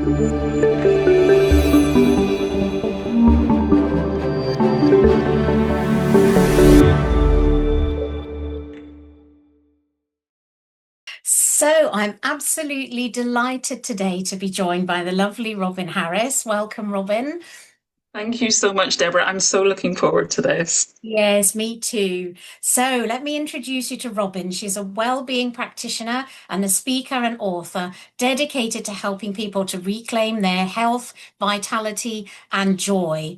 So I'm absolutely delighted today to be joined by the lovely Robyn Harris. Welcome, Robyn. Thank you so much, Deborah. I'm so looking forward to this. Yes, me too. So let me introduce you to Robyn. She's a well-being practitioner and a speaker and author dedicated to helping people to reclaim their health, vitality, and joy.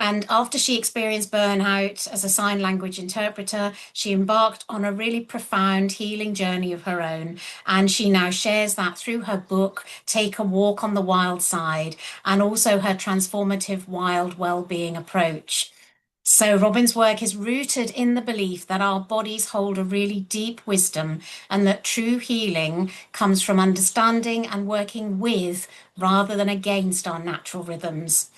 And after she experienced burnout as a sign language interpreter, she embarked on a really profound healing journey of her own. And she now shares that through her book, Take a Walk on the Wild Side, and also her transformative wild well-being approach. So, Robyn's work is rooted in the belief that our bodies hold a really deep wisdom and that true healing comes from understanding and working with rather than against our natural rhythms.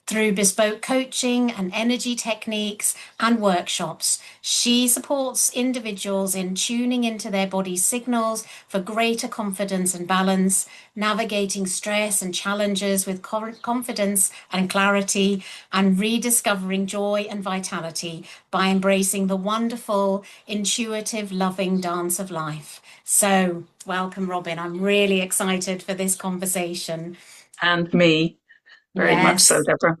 Through bespoke coaching and energy techniques and workshops, she supports individuals in tuning into their body's signals for greater confidence and balance, navigating stress and challenges with confidence and clarity, and rediscovering joy and vitality by embracing the wonderful, intuitive, loving dance of life. So, welcome, Robyn. I'm really excited for this conversation. And me, very much so, Yes. Deborah.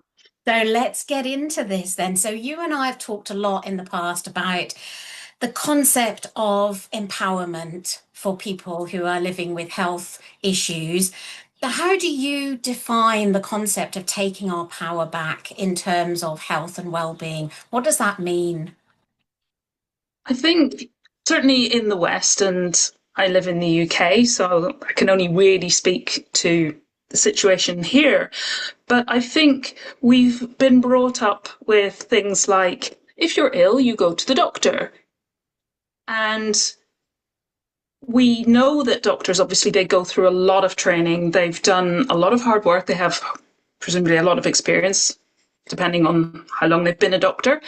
So let's get into this then. So you and I have talked a lot in the past about the concept of empowerment for people who are living with health issues. How do you define the concept of taking our power back in terms of health and well-being? What does that mean? I think certainly in the West, and I live in the UK, so I can only really speak to the situation here. But I think we've been brought up with things like if you're ill, you go to the doctor. And we know that doctors, obviously, they go through a lot of training. They've done a lot of hard work. They have presumably a lot of experience, depending on how long they've been a doctor.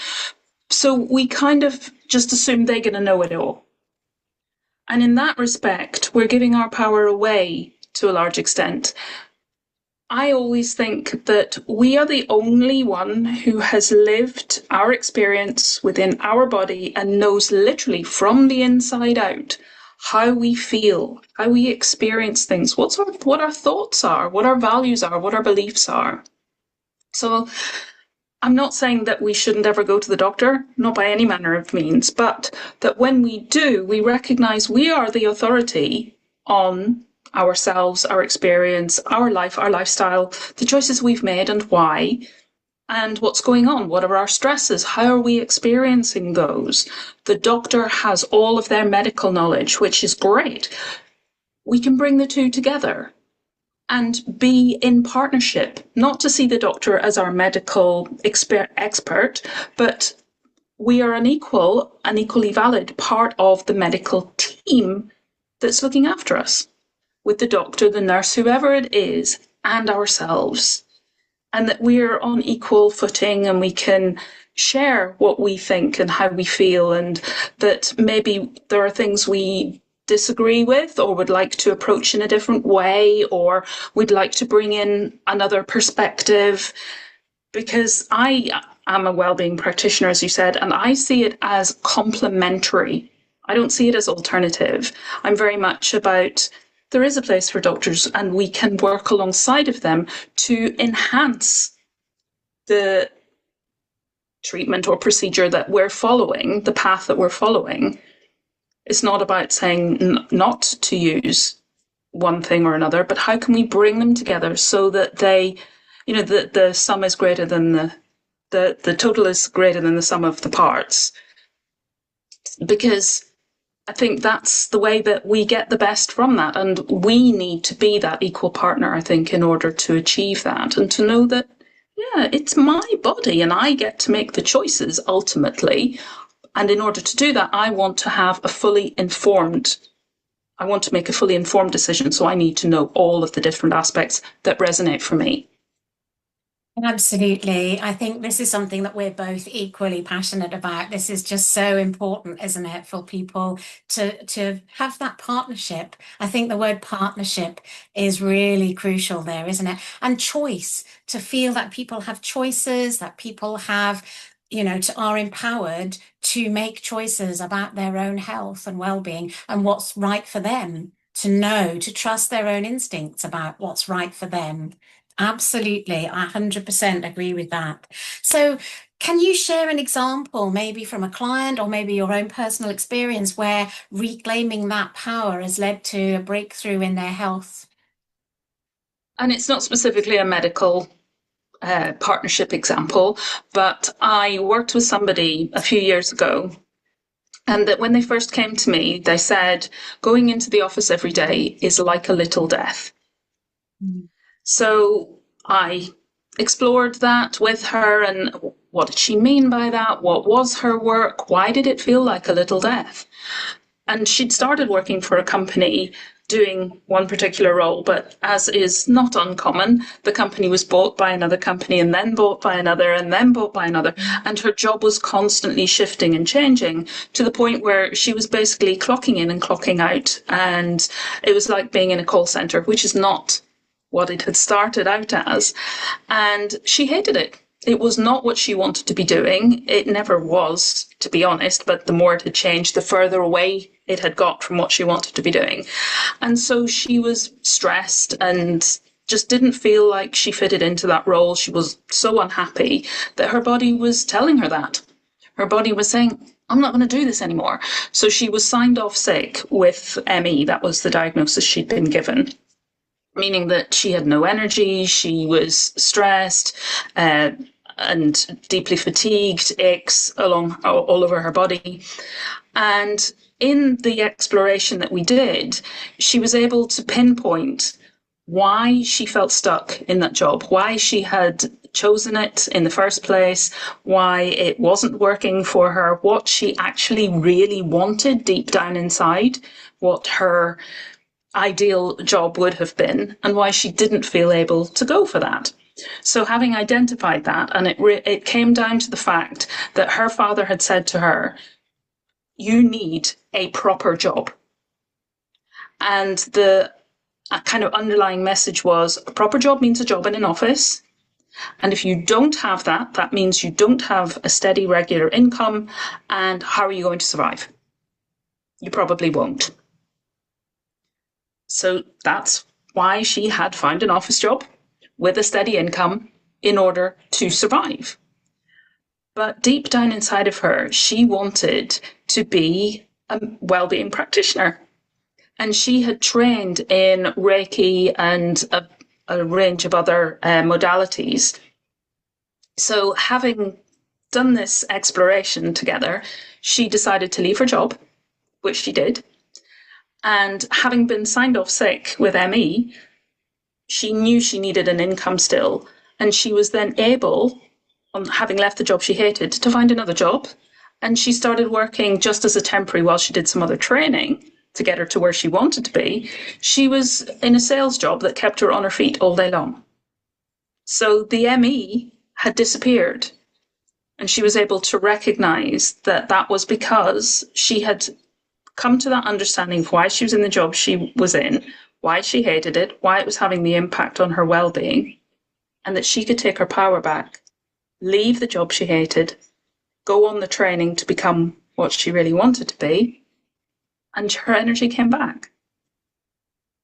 So we kind of just assume they're going to know it all. And in that respect, we're giving our power away to a large extent. I always think that we are the only one who has lived our experience within our body and knows literally from the inside out how we feel, how we experience things, what our thoughts are, what our values are, what our beliefs are. So I'm not saying that we shouldn't ever go to the doctor, not by any manner of means, but that when we do, we recognize we are the authority on ourselves, our experience, our life, our lifestyle, the choices we've made and why, and what's going on. What are our stresses? How are we experiencing those? The doctor has all of their medical knowledge, which is great. We can bring the two together and be in partnership, not to see the doctor as our medical expert, but we are an equally valid part of the medical team that's looking after us, with the doctor, the nurse, whoever it is, and ourselves. And that we're on equal footing and we can share what we think and how we feel, and that maybe there are things we disagree with or would like to approach in a different way, or we'd like to bring in another perspective. Because I am a wellbeing practitioner, as you said, and I see it as complementary. I don't see it as alternative. I'm very much about there is a place for doctors and we can work alongside of them to enhance the treatment or procedure that we're following, the path that we're following. It's not about saying not to use one thing or another, but how can we bring them together so that they, the sum is greater than the total is greater than the sum of the parts. Because I think that's the way that we get the best from that. And we need to be that equal partner, I think, in order to achieve that and to know that, yeah, it's my body and I get to make the choices ultimately. And in order to do that, I want to make a fully informed decision. So I need to know all of the different aspects that resonate for me. Absolutely. I think this is something that we're both equally passionate about. This is just so important, isn't it, for people to have that partnership. I think the word partnership is really crucial there, isn't it? And choice, to feel that people have choices, that people have, are empowered to make choices about their own health and well-being and what's right for them, to know, to trust their own instincts about what's right for them. Absolutely, I 100% agree with that. So, can you share an example, maybe from a client or maybe your own personal experience, where reclaiming that power has led to a breakthrough in their health? And it's not specifically a medical partnership example, but I worked with somebody a few years ago. And that when they first came to me, they said, going into the office every day is like a little death. Mm. So I explored that with her, and what did she mean by that? What was her work? Why did it feel like a little death? And she'd started working for a company doing one particular role, but as is not uncommon, the company was bought by another company and then bought by another and then bought by another. And her job was constantly shifting and changing to the point where she was basically clocking in and clocking out. And it was like being in a call center, which is not what it had started out as. And she hated it. It was not what she wanted to be doing. It never was, to be honest, but the more it had changed, the further away it had got from what she wanted to be doing. And so she was stressed and just didn't feel like she fitted into that role. She was so unhappy that her body was telling her that. Her body was saying, I'm not going to do this anymore. So she was signed off sick with ME. That was the diagnosis she'd been given, meaning that she had no energy, she was stressed, and deeply fatigued, aches all over her body. And in the exploration that we did, she was able to pinpoint why she felt stuck in that job, why she had chosen it in the first place, why it wasn't working for her, what she actually really wanted deep down inside, what her ideal job would have been, and why she didn't feel able to go for that. So having identified that, and it came down to the fact that her father had said to her, you need a proper job. And the kind of underlying message was, a proper job means a job in an office. And if you don't have that, that means you don't have a steady, regular income. And how are you going to survive? You probably won't. So that's why she had found an office job with a steady income in order to survive. But deep down inside of her, she wanted to be a well-being practitioner. And she had trained in Reiki and a range of other modalities. So having done this exploration together, she decided to leave her job, which she did. And having been signed off sick with ME, she knew she needed an income still. And she was then able, on having left the job she hated, to find another job. And she started working just as a temporary while she did some other training to get her to where she wanted to be. She was in a sales job that kept her on her feet all day long. So the ME had disappeared. And she was able to recognize that that was because she had come to that understanding of why she was in the job she was in, why she hated it, why it was having the impact on her well-being, and that she could take her power back, leave the job she hated, go on the training to become what she really wanted to be, and her energy came back.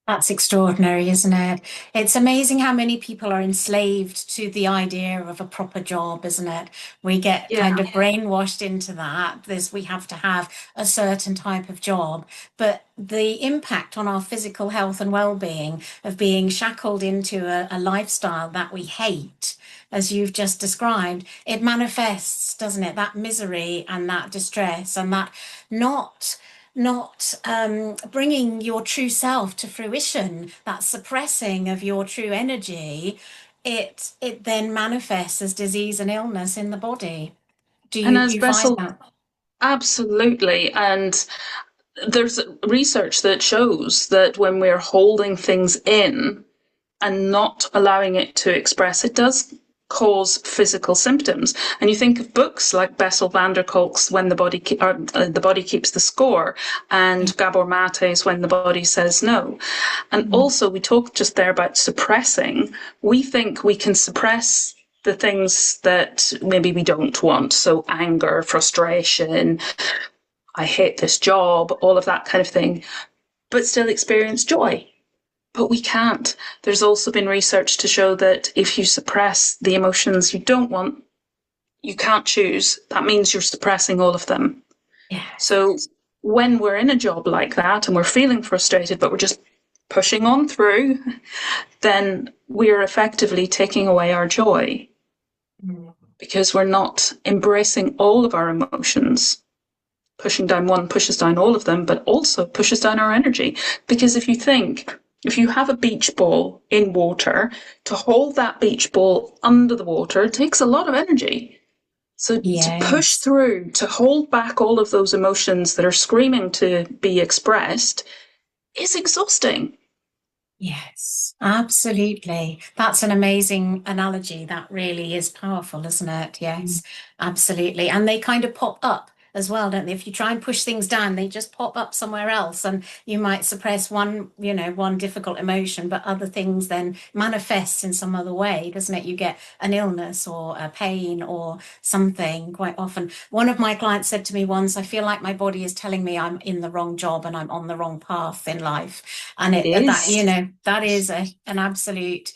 That's extraordinary, isn't it? It's amazing how many people are enslaved to the idea of a proper job, isn't it? We get Yeah. kind of brainwashed into that. We have to have a certain type of job, but the impact on our physical health and well-being of being shackled into a lifestyle that we hate, as you've just described, it manifests, doesn't it? That misery and that distress and that not bringing your true self to fruition, that suppressing of your true energy, it then manifests as disease and illness in the body. Do And you as you find Bessel, that? absolutely. And there's research that shows that when we're holding things in and not allowing it to express, it does cause physical symptoms. And you think of books like Bessel van der Kolk's When the Body Keeps the Score, and Gabor Mate's When the Body Says No. And also, we talked just there about suppressing. We think we can suppress the things that maybe we don't want. So anger, frustration, I hate this job, all of that kind of thing, but still experience joy. But we can't. There's also been research to show that if you suppress the emotions you don't want, you can't choose. That means you're suppressing all of them. Yeah. So when we're in a job like that and we're feeling frustrated, but we're just pushing on through, then we're effectively taking away our joy because we're not embracing all of our emotions. Pushing down one pushes down all of them, but also pushes down our energy. Because if you have a beach ball in water, to hold that beach ball under the water takes a lot of energy. So to push through, to hold back all of those emotions that are screaming to be expressed is exhausting. Yes, absolutely. That's an amazing analogy. That really is powerful, isn't it? Yes, absolutely. And they kind of pop up as well, don't they? If you try and push things down, they just pop up somewhere else, and you might suppress one difficult emotion, but other things then manifest in some other way, doesn't it? You get an illness or a pain or something quite often. One of my clients said to me once, I feel like my body is telling me I'm in the wrong job and I'm on the wrong path in life. And It that, is. that is an absolute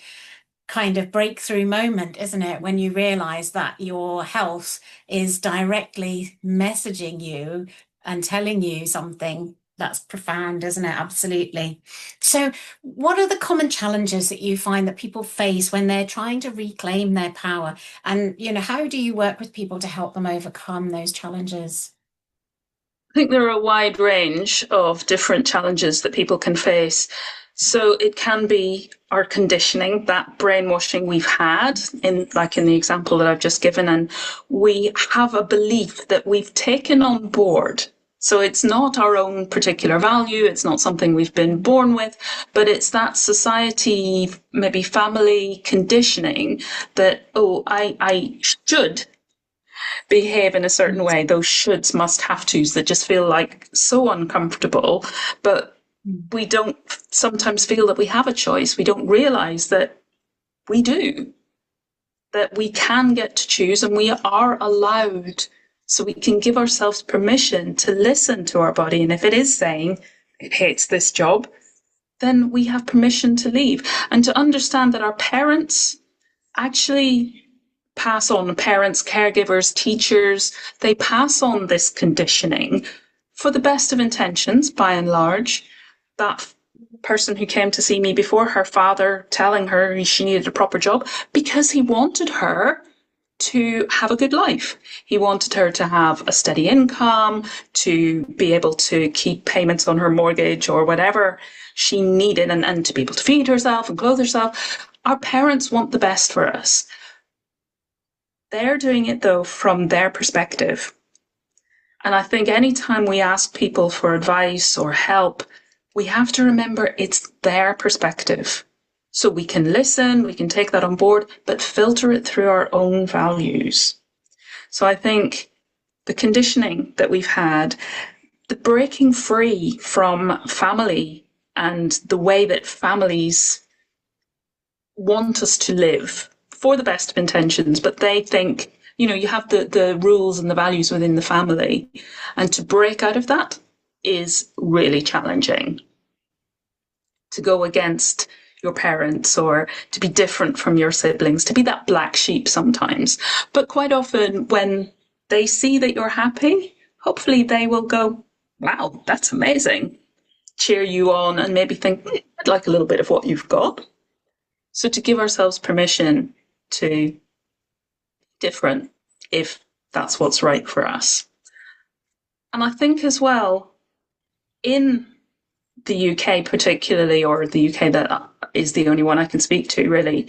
kind of breakthrough moment, isn't it? When you realize that your health is directly messaging you and telling you something that's profound, isn't it? Absolutely. So, what are the common challenges that you find that people face when they're trying to reclaim their power? And, how do you work with people to help them overcome those challenges? I think there are a wide range of different challenges that people can face. So it can be our conditioning, that brainwashing we've had in the example that I've just given, and we have a belief that we've taken on board. So it's not our own particular value. It's not something we've been born with, but it's that society, maybe family conditioning that, I should behave in a certain way, those shoulds, must have tos that just feel like so uncomfortable. But we don't sometimes feel that we have a choice. We don't realize that we do, that we can get to choose and we are allowed. So we can give ourselves permission to listen to our body. And if it is saying it hates this job, then we have permission to leave and to understand that our parents actually pass on, parents, caregivers, teachers, they pass on this conditioning for the best of intentions, by and large. That person who came to see me before, her father telling her she needed a proper job because he wanted her to have a good life. He wanted her to have a steady income, to be able to keep payments on her mortgage or whatever she needed, and to be able to feed herself and clothe herself. Our parents want the best for us. They're doing it, though, from their perspective. And I think anytime we ask people for advice or help, we have to remember it's their perspective. So we can listen, we can take that on board, but filter it through our own values. So I think the conditioning that we've had, the breaking free from family and the way that families want us to live for the best of intentions, but they think, you have the rules and the values within the family. And to break out of that is really challenging. To go against your parents or to be different from your siblings, to be that black sheep sometimes. But quite often when they see that you're happy, hopefully they will go, wow, that's amazing. Cheer you on and maybe think, I'd like a little bit of what you've got. So to give ourselves permission to be different if that's what's right for us. And I think as well, in the UK particularly, or the UK that is the only one I can speak to really,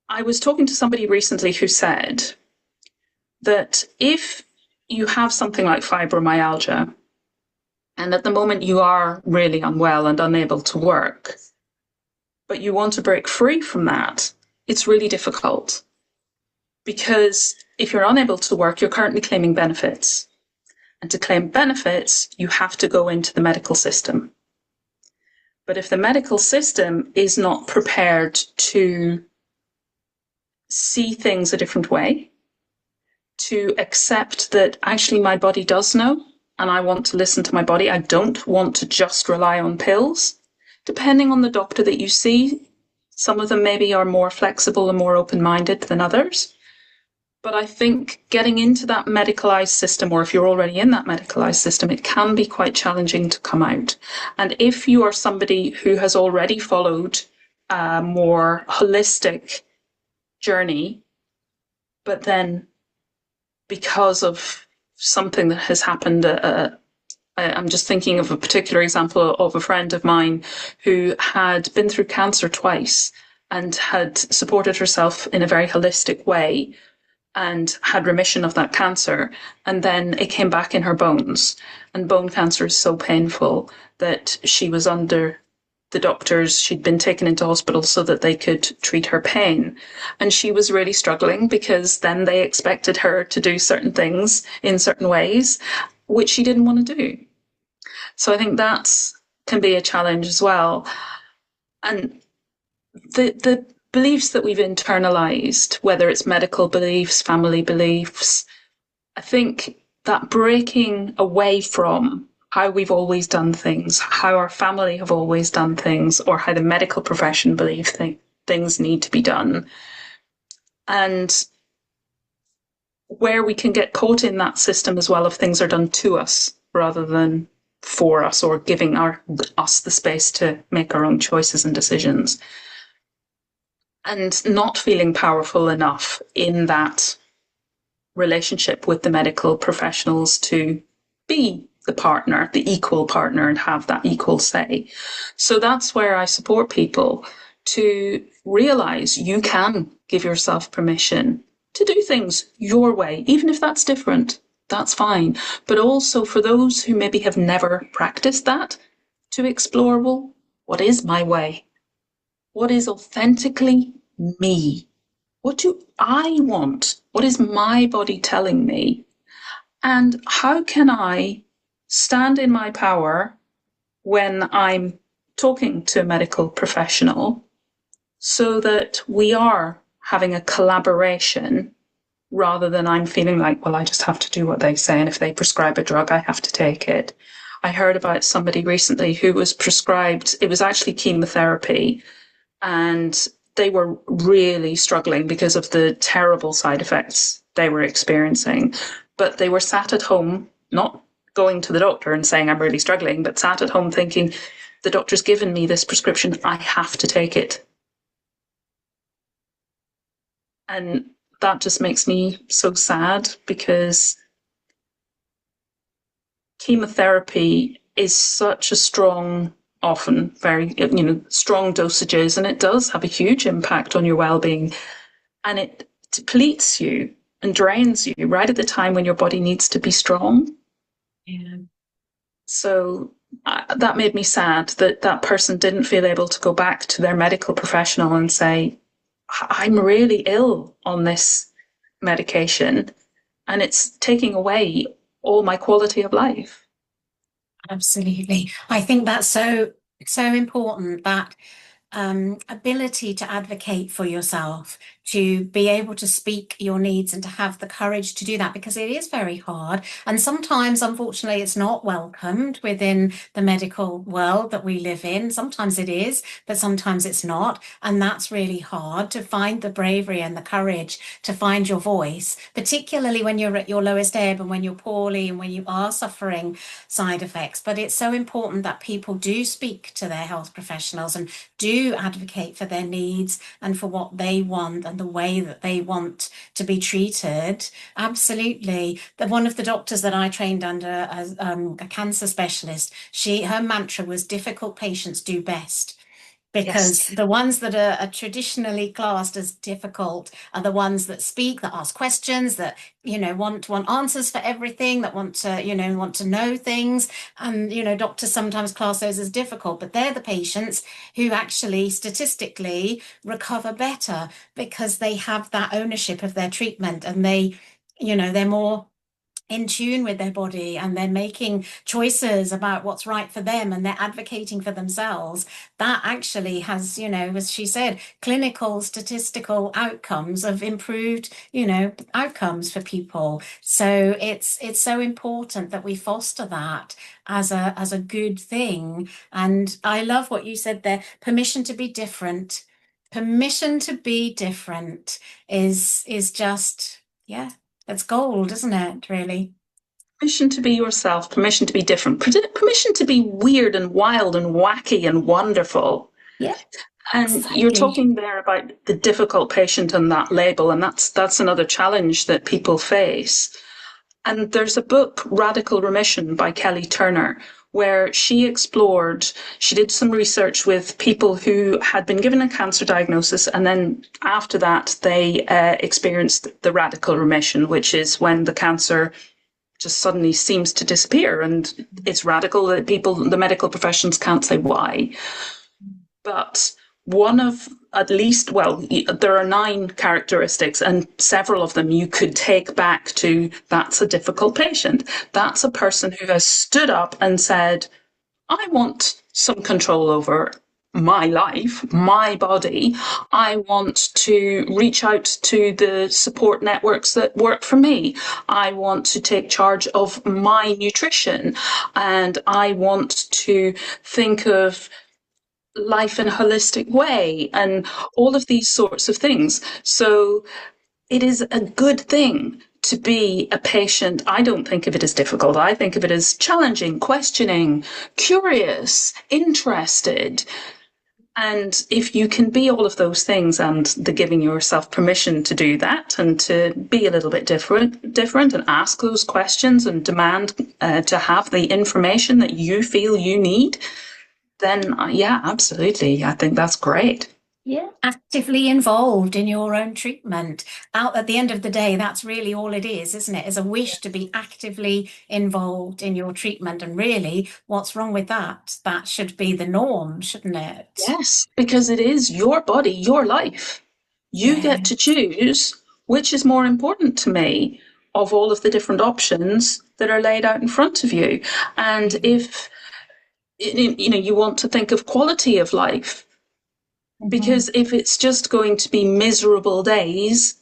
I was talking to somebody recently who said that if you have something like fibromyalgia, and at the moment you are really unwell and unable to work, but you want to break free from that, it's really difficult because if you're unable to work, you're currently claiming benefits. And to claim benefits, you have to go into the medical system. But if the medical system is not prepared to see things a different way, to accept that actually my body does know and I want to listen to my body, I don't want to just rely on pills. Depending on the doctor that you see, some of them maybe are more flexible and more open-minded than others. But I think getting into that medicalized system, or if you're already in that medicalized system, it can be quite challenging to come out. And if you are somebody who has already followed a more holistic journey, but then because of something that has happened, I'm just thinking of a particular example of a friend of mine who had been through cancer twice and had supported herself in a very holistic way and had remission of that cancer. And then it came back in her bones. And bone cancer is so painful that she was under the doctors. She'd been taken into hospital so that they could treat her pain. And she was really struggling because then they expected her to do certain things in certain ways, which she didn't want to do. So I think that can be a challenge as well. And the beliefs that we've internalized, whether it's medical beliefs, family beliefs, I think that breaking away from how we've always done things, how our family have always done things, or how the medical profession believe things need to be done, and where we can get caught in that system as well if things are done to us rather than for us, or giving us the space to make our own choices and decisions, and not feeling powerful enough in that relationship with the medical professionals to be the partner, the equal partner, and have that equal say. So that's where I support people to realize you can give yourself permission to do things your way, even if that's different, that's fine. But also for those who maybe have never practiced that, to explore, well, what is my way? What is authentically me? What do I want? What is my body telling me? And how can I stand in my power when I'm talking to a medical professional so that we are having a collaboration rather than I'm feeling like, well, I just have to do what they say. And if they prescribe a drug, I have to take it. I heard about somebody recently who was prescribed, it was actually chemotherapy, and they were really struggling because of the terrible side effects they were experiencing. But they were sat at home, not going to the doctor and saying, I'm really struggling, but sat at home thinking, the doctor's given me this prescription, I have to take it. And that just makes me so sad because chemotherapy is such a strong, often very, strong dosages, and it does have a huge impact on your well-being, and it depletes you and drains you right at the time when your body needs to be strong. Yeah. So that made me sad that that person didn't feel able to go back to their medical professional and say, I'm really ill on this medication and it's taking away all my quality of life. Absolutely. I think that's so important, that ability to advocate for yourself, to be able to speak your needs and to have the courage to do that, because it is very hard. And sometimes, unfortunately, it's not welcomed within the medical world that we live in. Sometimes it is, but sometimes it's not. And that's really hard, to find the bravery and the courage to find your voice, particularly when you're at your lowest ebb and when you're poorly and when you are suffering side effects. But it's so important that people do speak to their health professionals and do advocate for their needs and for what they want and the way that they want to be treated. Absolutely. One of the doctors that I trained under as a cancer specialist, her mantra was difficult patients do best. because Yes. the ones that are traditionally classed as difficult are the ones that speak, that ask questions, that want answers for everything, that want to know things. And doctors sometimes class those as difficult, but they're the patients who actually statistically recover better because they have that ownership of their treatment, and they're more in tune with their body, and they're making choices about what's right for them, and they're advocating for themselves. That actually has, as she said, clinical statistical outcomes of improved, outcomes for people. So it's so important that we foster that as a good thing. And I love what you said there, permission to be different. Permission to be different is just, yeah, it's gold, isn't it, really? Permission to be yourself, permission to be different, permission to be weird and wild and wacky and wonderful. Yeah, And you're exactly. talking there about the difficult patient and that label, and that's another challenge that people face. And there's a book, Radical Remission by Kelly Turner, where she did some research with people who had been given a cancer diagnosis, and then after that, they experienced the radical remission, which is when the cancer just suddenly seems to disappear. And it's radical that the medical professions can't say why. But one of at least, well, there are 9 characteristics, and several of them you could take back to that's a difficult patient. That's a person who has stood up and said, I want some control over my life, my body. I want to reach out to the support networks that work for me. I want to take charge of my nutrition, and I want to think of life in a holistic way, and all of these sorts of things. So it is a good thing to be a patient. I don't think of it as difficult. I think of it as challenging, questioning, curious, interested. And if you can be all of those things, and the giving yourself permission to do that and to be a little bit different and ask those questions and demand to have the information that you feel you need, then yeah, absolutely. I think that's great. Yeah, actively involved in your own treatment. Out at the end of the day, that's really all it is, isn't it? Is a wish to be actively involved in your treatment. And really, what's wrong with that? That should be the norm, shouldn't it? Yes, because it is your body, your life. You get Yeah. to choose which is more important to me of all of the different options that are laid out in front of you. And if you want to think of quality of life, Mhm. because if it's just going to be miserable days,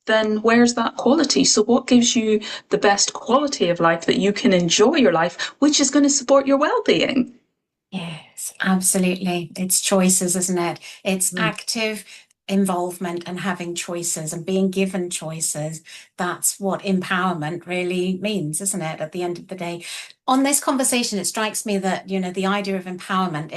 then where's that quality? So what gives you the best quality of life that you can enjoy your life, which is going to support your well-being? Yes, absolutely. It's choices, isn't it? It's Mm. active involvement and having choices and being given choices. That's what empowerment really means, isn't it? At the end of the day. On this conversation, it strikes me that, the idea of empowerment,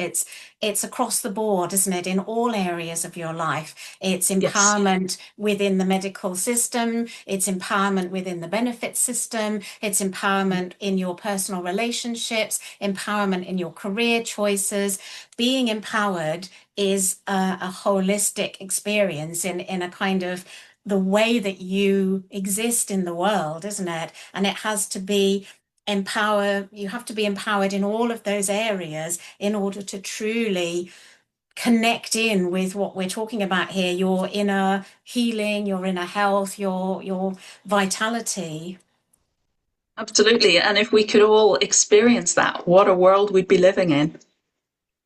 it's across the board, isn't it? In all areas of your life. It's Yes. empowerment within the medical system, it's empowerment within the benefit system, it's empowerment in your personal relationships, empowerment in your career choices. Being empowered is a holistic experience in a kind of the way that you exist in the world, isn't it? And it has to be you have to be empowered in all of those areas in order to truly connect in with what we're talking about here, your inner healing, your inner health, your vitality. Absolutely. And if we could all experience that, what a world we'd be living in.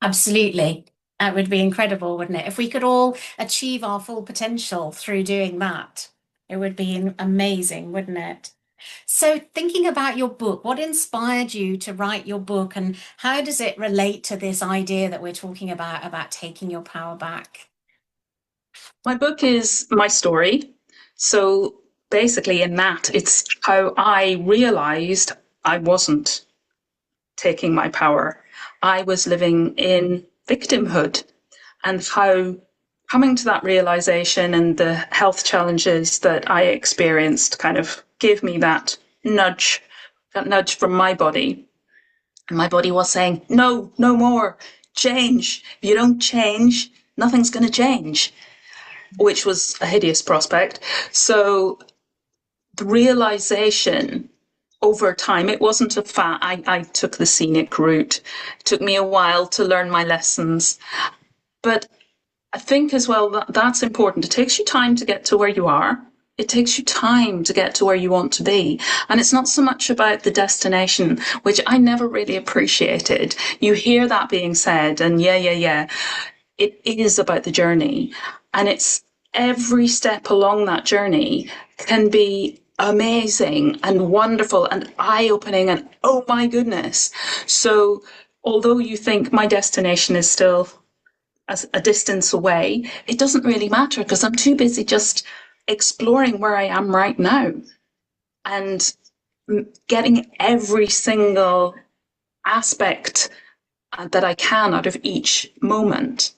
Absolutely. That would be incredible, wouldn't it? If we could all achieve our full potential through doing that, it would be amazing, wouldn't it? So, thinking about your book, what inspired you to write your book, and how does it relate to this idea that we're talking about taking your power back? My book is my story. So basically, in that, it's how I realized I wasn't taking my power. I was living in victimhood, and how coming to that realization and the health challenges that I experienced kind of gave me that nudge from my body. And my body was saying, no, no more. Change. If you don't change, nothing's going to change, which was a hideous prospect. So the realization over time, it wasn't a fat. I took the scenic route. It took me a while to learn my lessons. But I think as well that that's important. It takes you time to get to where you are. It takes you time to get to where you want to be. And it's not so much about the destination, which I never really appreciated. You hear that being said, and yeah. It is about the journey. And it's every step along that journey can be amazing and wonderful and eye-opening and oh my goodness. So although you think my destination is still a distance away, it doesn't really matter because I'm too busy just exploring where I am right now and getting every single aspect that I can out of each moment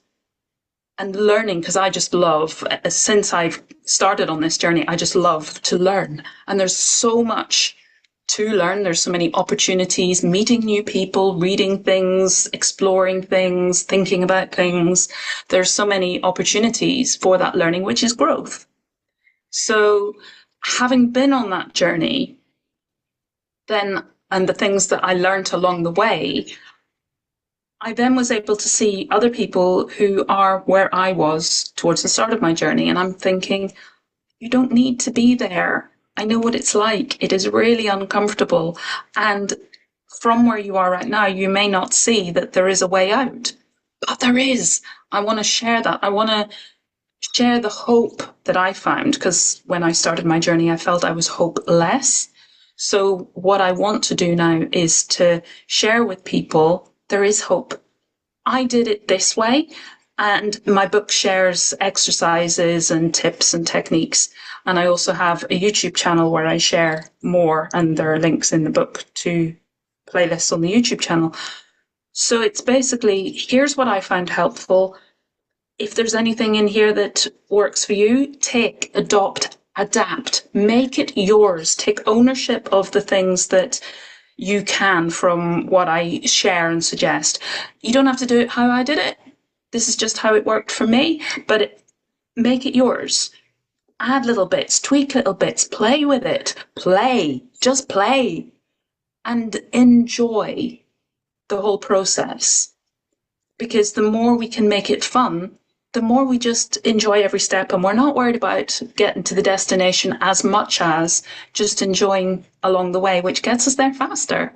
and learning because I just love, since I've started on this journey, I just love to learn. And there's so much to learn. There's so many opportunities, meeting new people, reading things, exploring things, thinking about things. There's so many opportunities for that learning, which is growth. So having been on that journey, then, and the things that I learned along the way, I then was able to see other people who are where I was towards the start of my journey. And I'm thinking, you don't need to be there. I know what it's like. It is really uncomfortable. And from where you are right now, you may not see that there is a way out, but there is. I want to share that. I want to share the hope that I found, because when I started my journey, I felt I was hopeless. So what I want to do now is to share with people there is hope. I did it this way, and my book shares exercises and tips and techniques. And I also have a YouTube channel where I share more, and there are links in the book to playlists on the YouTube channel. So it's basically, here's what I found helpful. If there's anything in here that works for you, take, adopt, adapt, make it yours. Take ownership of the things that you can from what I share and suggest. You don't have to do it how I did it. This is just how it worked for me, but make it yours. Add little bits, tweak little bits, play with it. Play, just play, and enjoy the whole process. Because the more we can make it fun, the more we just enjoy every step, and we're not worried about getting to the destination as much as just enjoying along the way, which gets us there faster.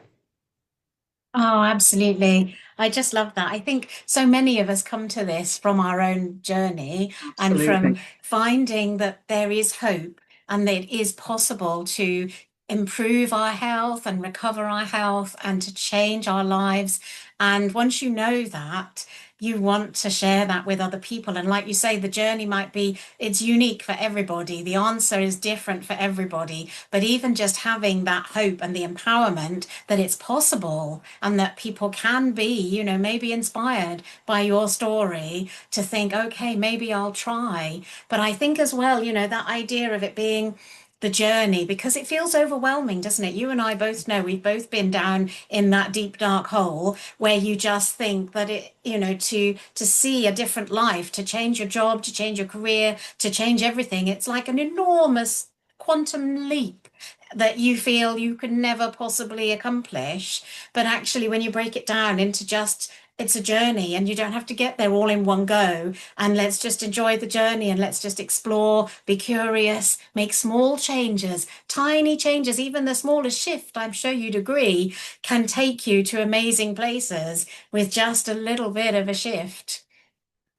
Oh, absolutely. I just love that. I think so many of us come to this from our own journey and from Absolutely. finding that there is hope and that it is possible to improve our health and recover our health and to change our lives. And once you know that, you want to share that with other people. And like you say, the journey might be, it's unique for everybody. The answer is different for everybody. But even just having that hope and the empowerment that it's possible and that people can be, maybe inspired by your story to think, okay, maybe I'll try. But I think as well, that idea of it being the journey, because it feels overwhelming, doesn't it? You and I both know we've both been down in that deep dark hole where you just think that it, to see a different life, to change your job, to change your career, to change everything, it's like an enormous quantum leap that you feel you could never possibly accomplish. But actually, when you break it down into just it's a journey and you don't have to get there all in one go. And let's just enjoy the journey and let's just explore, be curious, make small changes, tiny changes, even the smallest shift, I'm sure you'd agree, can take you to amazing places with just a little bit of a shift.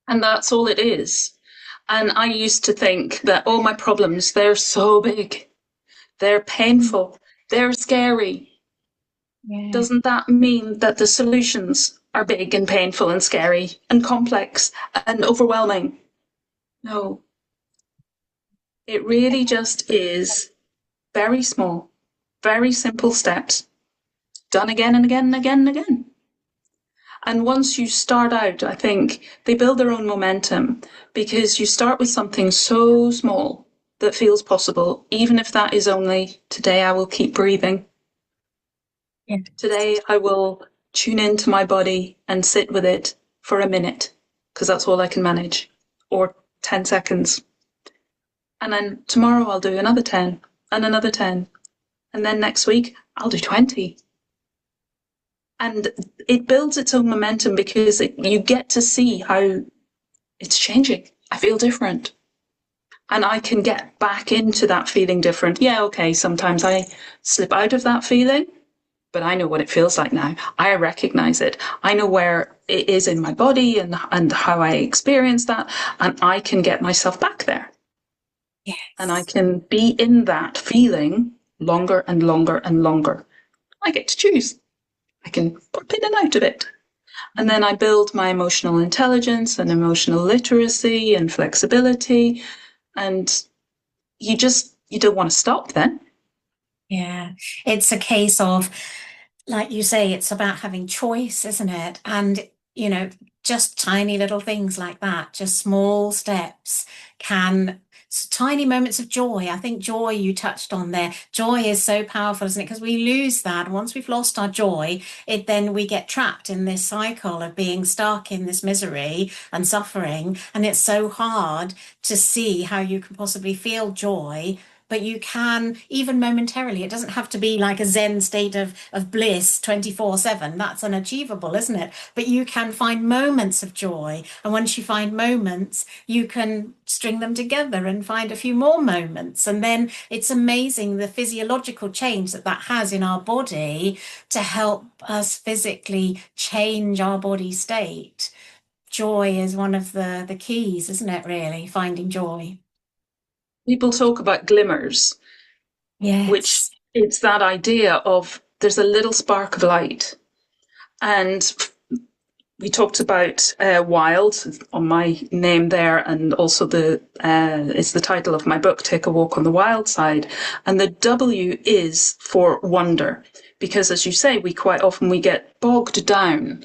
And that's all it is. And I used to think that, oh, my problems, they're so big, they're painful, they're scary. Yeah. Doesn't that mean that the solutions are big and painful and scary and complex and overwhelming? No, it really just is very small, very simple steps done again and again and again and again. And once you start out, I think they build their own momentum because you start with something so small that feels possible, even if that is only today I will keep breathing. Yeah. Today I will tune into my body and sit with it for a minute, because that's all I can manage, or 10 seconds. And then tomorrow I'll do another 10 and another 10. And then next week I'll do 20. And it builds its own momentum because you get to see how it's changing. I feel different. And I can get back into that feeling different. Yeah, okay, sometimes I slip out of that feeling, but I know what it feels like now. I recognize it. I know where it is in my body and how I experience that. And I can get myself back there. And I Yes. can be in that feeling longer and longer and longer. I get to choose. I can pop in and out of it. And then I build my emotional intelligence and emotional literacy and flexibility. And you don't want to stop then. Yeah. It's a case of, like you say, it's about having choice, isn't it? And, you know, just tiny little things like that, just small steps can, tiny moments of joy. I think joy you touched on there. Joy is so powerful, isn't it? Because we lose that. Once we've lost our joy, then we get trapped in this cycle of being stuck in this misery and suffering. And it's so hard to see how you can possibly feel joy, but you can, even momentarily. It doesn't have to be like a Zen state of bliss 24/7. That's unachievable, isn't it? But you can find moments of joy. And once you find moments, you can string them together and find a few more moments. And then it's amazing the physiological change that that has in our body to help us physically change our body state. Joy is one of the keys, isn't it, really? Finding joy. People talk about glimmers, which Yes. it's that idea of there's a little spark of light. And we talked about wild on my name there, and also it's the title of my book, Take a Walk on the Wild Side. And the W is for wonder, because as you say, we get bogged down.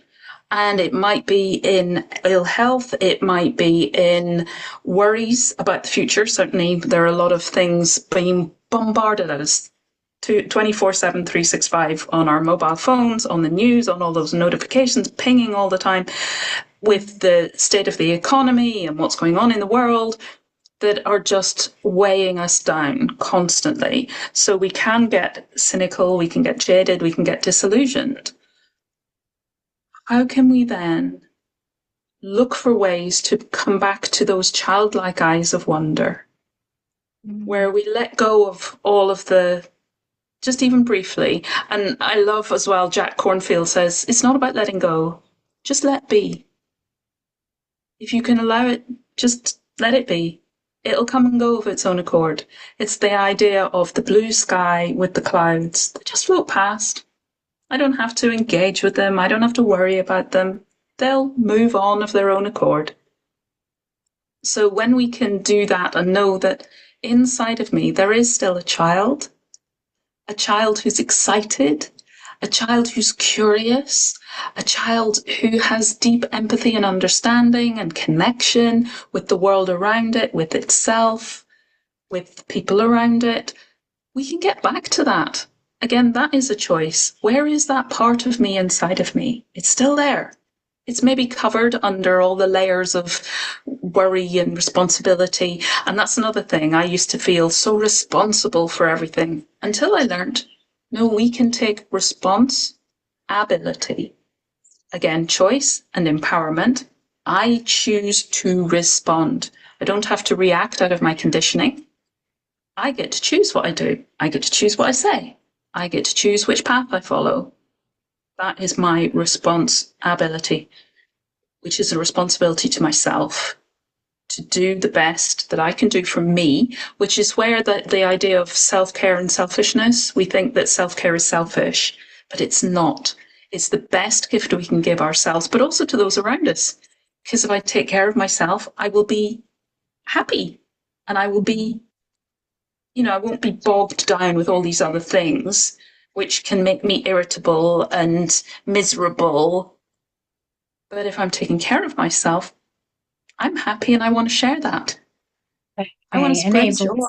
And it might be in ill health, it might be in worries about the future. Certainly, there are a lot of things being bombarded at us 24/7, 365 on our mobile phones, on the news, on all those notifications pinging all the time, with the state of the economy and what's going on in the world, that are just weighing us down constantly. So we can get cynical, we can get jaded, we can get disillusioned. How can we then look for ways to come back to those childlike eyes of wonder, where we let go of all of the, just even briefly? And I love as well, Jack Cornfield says, it's not about letting go, just let be. If you can allow it, just let it be. It'll come and go of its own accord. It's the idea of the blue sky with the clouds that just float past. I don't have to engage with them. I don't have to worry about them. They'll move on of their own accord. So when we can do that and know that inside of me there is still a child who's excited, a child who's curious, a child who has deep empathy and understanding and connection with the world around it, with itself, with people around it, we can get back to that. Again, that is a choice. Where is that part of me inside of me? It's still there. It's maybe covered under all the layers of worry and responsibility. And that's another thing. I used to feel so responsible for everything until I learned, no, we can take responsibility. Again, choice and empowerment. I choose to respond. I don't have to react out of my conditioning. I get to choose what I do. I get to choose what I say. I get to choose which path I follow. That is my responsibility, which is a responsibility to myself to do the best that I can do for me, which is where the idea of self-care and selfishness, we think that self-care is selfish, but it's not. It's the best gift we can give ourselves, but also to those around us. Because if I take care of myself, I will be happy and I will be, I won't be bogged down with all these other things which can make me irritable and miserable. But if I'm taking care of myself, I'm happy and I want to share that. I want to Okay, spread joy. enables.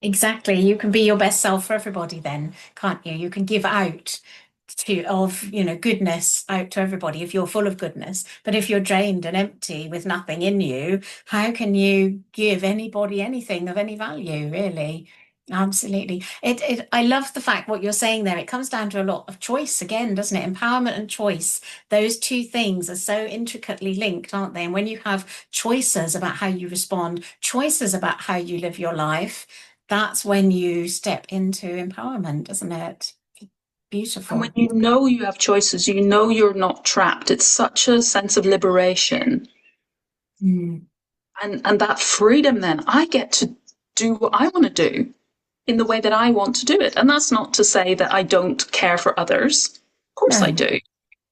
Exactly. You can be your best self for everybody then, can't you? You can give out of goodness out to everybody if you're full of goodness. But if you're drained and empty with nothing in you, how can you give anybody anything of any value, really? Absolutely. I love the fact what you're saying there. It comes down to a lot of choice again, doesn't it? Empowerment and choice. Those two things are so intricately linked, aren't they? And when you have choices about how you respond, choices about how you live your life, that's when you step into empowerment, isn't it? And when Beautiful. you know you have choices, you know you're not trapped. It's such a sense of liberation. Mm. And that freedom, then I get to do what I want to do in the way that I want to do it. And that's not to say that I don't care for others. Of course I No. do.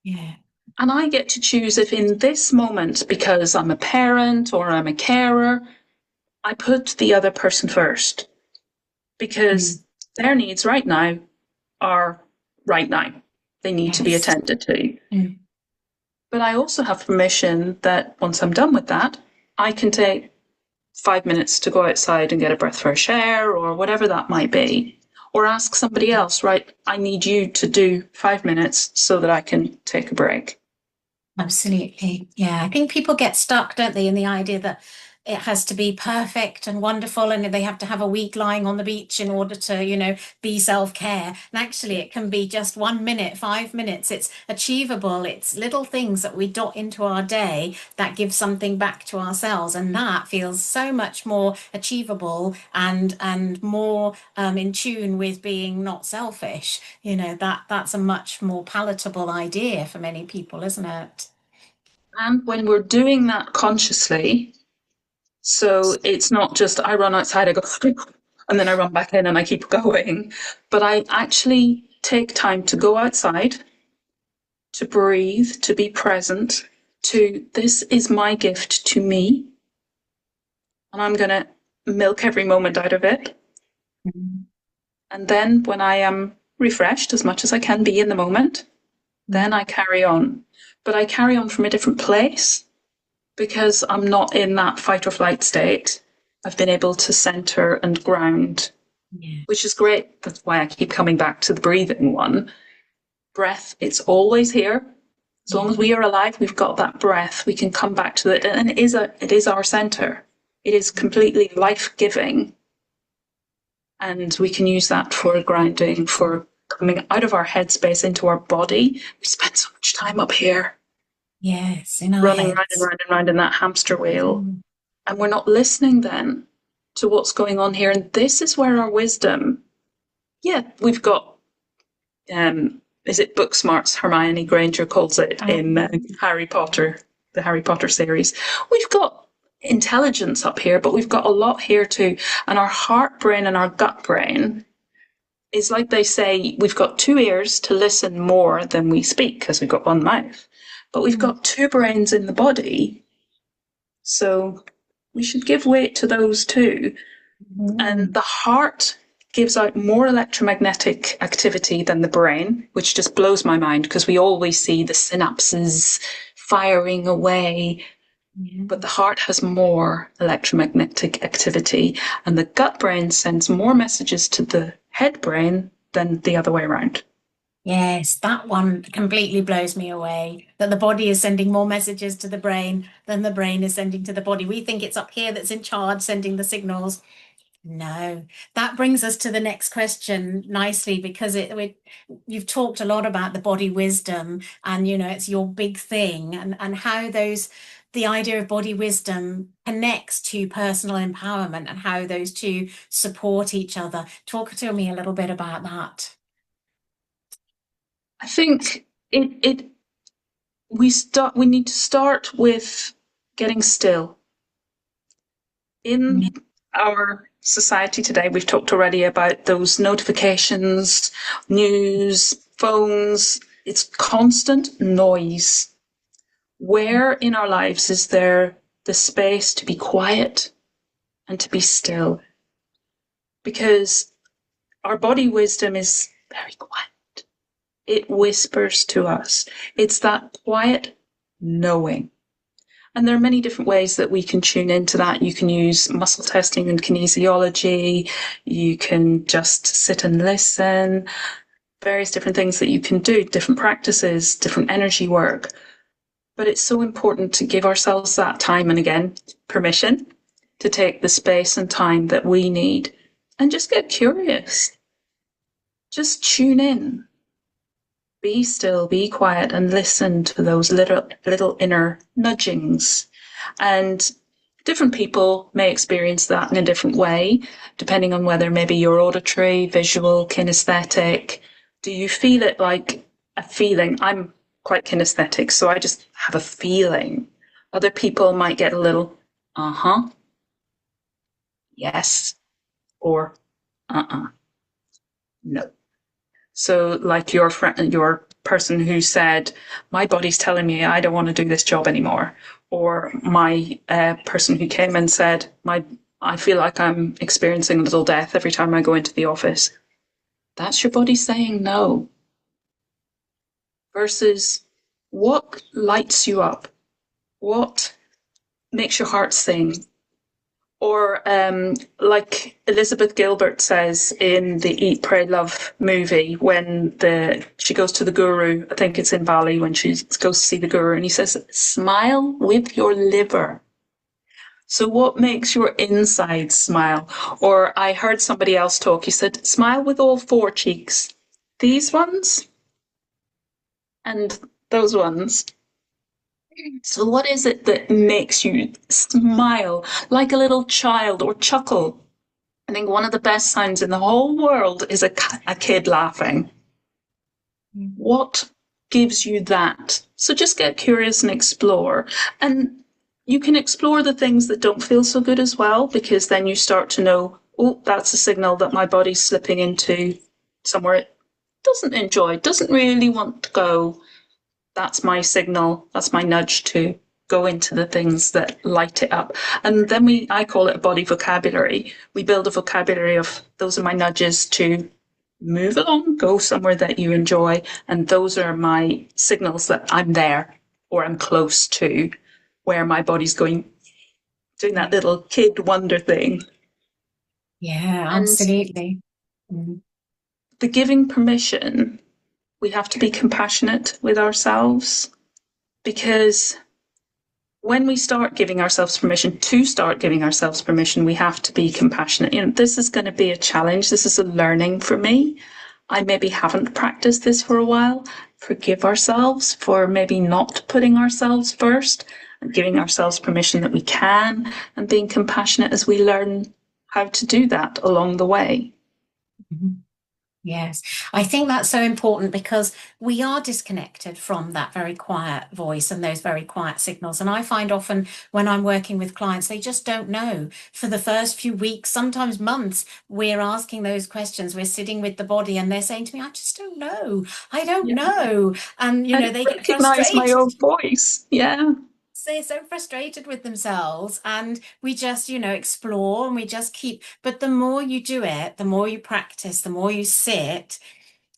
Yeah. And I get to choose if in this moment, because I'm a parent or I'm a carer, I put the other person first Mm. because their needs right now are right now. They need to be Yes. attended to. Mm. But I also have permission that once I'm done with that, I can take 5 minutes to go outside and get a breath fresh air or whatever that might be. Or ask somebody else, right, I need you to do 5 minutes so that I can take a break. Absolutely. Yeah. I think people get stuck, don't they, in the idea that it has to be perfect and wonderful and they have to have a week lying on the beach in order to, be self-care. And actually, it can be just 1 minute, 5 minutes. It's achievable. It's little things that we dot into our day that give something back to ourselves. And that feels so much more achievable and more in tune with being not selfish. That's a much more palatable idea for many people, isn't it? And when we're doing that consciously, so it's not just I run outside, I go, and then I run back in and I keep going, but I actually take time to go outside, to breathe, to be present, to this is my gift to me, and I'm going to milk every moment out of it. Mm. And then when I am refreshed as much as I can be in the moment, then I carry on. But I carry on from a different place because I'm not in that fight or flight state. I've been able to center and ground, Yeah. which is great. That's why I keep coming back to the breathing one. Breath, it's always here. As long Yeah. as we are alive, we've got that breath. We can come back to it, and it is our center. It is completely life giving, and we can use that for grounding, for coming out of our headspace into our body. We spend so much time up here, Yes, in our running round and heads. round and round in that hamster wheel, Mm. and we're not listening then to what's going on here. And this is where our wisdom, yeah, we've got is it book smarts? Hermione Granger calls it in Harry Potter, the Harry Potter series. We've got intelligence up here, but we've got a lot here too. And our heart brain and our gut brain is like they say, we've got two ears to listen more than we speak because we've got one mouth, but we've got two brains in the body. So we should give weight to those too. And Mm. the heart gives out more electromagnetic activity than the brain, which just blows my mind because we always see the synapses firing away. Yeah. But the heart has more electromagnetic activity, and the gut brain sends more messages to the head brain than the other way around. Yes, that one completely blows me away. That the body is sending more messages to the brain than the brain is sending to the body. We think it's up here that's in charge, sending the signals. No, that brings us to the next question nicely because you've talked a lot about the body wisdom and it's your big thing and how the idea of body wisdom connects to personal empowerment and how those two support each other. Talk to me a little bit about that. I think we need to start with getting still. In our society today, we've talked already about those notifications, news, phones. It's constant noise. Where in our lives is there the space to be quiet and to be still? Because our body wisdom is very quiet. It whispers to us. It's that quiet knowing. And there are many different ways that we can tune into that. You can use muscle testing and kinesiology. You can just sit and listen. various different things that you can do, different practices, different energy work. But it's so important to give ourselves that time and again, permission to take the space and time that we need and just get curious. Just tune in. Be still, be quiet, and listen to those little inner nudgings. And different people may experience that in a different way, depending on whether maybe you're auditory, visual, kinesthetic. Do you feel it like a feeling? I'm quite kinesthetic, so I just have a feeling. Other people might get a little, yes, or no. So, like your friend, your person who said, "My body's telling me I don't want to do this job anymore," or my person who came and said, I feel like I'm experiencing a little death every time I go into the office." That's your body saying no. Versus what lights you up, what makes your heart sing. Or like Elizabeth Gilbert says in the Eat, Pray, Love movie, when she goes to the guru, I think it's in Bali, when she goes to see the guru, and he says, "Smile with your liver." So what makes your inside smile? Or I heard somebody else talk, he said, "Smile with all four cheeks. These ones and those ones." So what is it that makes you smile like a little child or chuckle? I think one of the best sounds in the whole world is a kid laughing. What gives you that? So just get curious and explore. And you can explore the things that don't feel so good as well, because then you start to know, oh, that's a signal that my body's slipping into somewhere it doesn't enjoy, doesn't really want to go. That's my signal, that's my nudge to go into the things that light it up. And then I call it a body vocabulary. We build a vocabulary of, those are my nudges to move along, go somewhere that you enjoy. And those are my signals that I'm there or I'm close to where my body's going, doing that little kid wonder thing. Yeah, And absolutely. the giving permission, we have to be compassionate with ourselves, because when we start giving ourselves permission, we have to be compassionate. You know, this is going to be a challenge. This is a learning for me. I maybe haven't practiced this for a while. Forgive ourselves for maybe not putting ourselves first and giving ourselves permission that we can, and being compassionate as we learn how to do that along the way. Mm-hmm. Yes, I think that's so important, because we are disconnected from that very quiet voice and those very quiet signals. And I find often when I'm working with clients, they just don't know. For the first few weeks, sometimes months, we're asking those questions. We're sitting with the body and they're saying to me, "I just don't know. I don't know." And, I don't they get recognize my frustrated. own voice. Yeah. They're so frustrated with themselves, and we just explore, and we just keep, but the more you do it, the more you practice, the more you sit,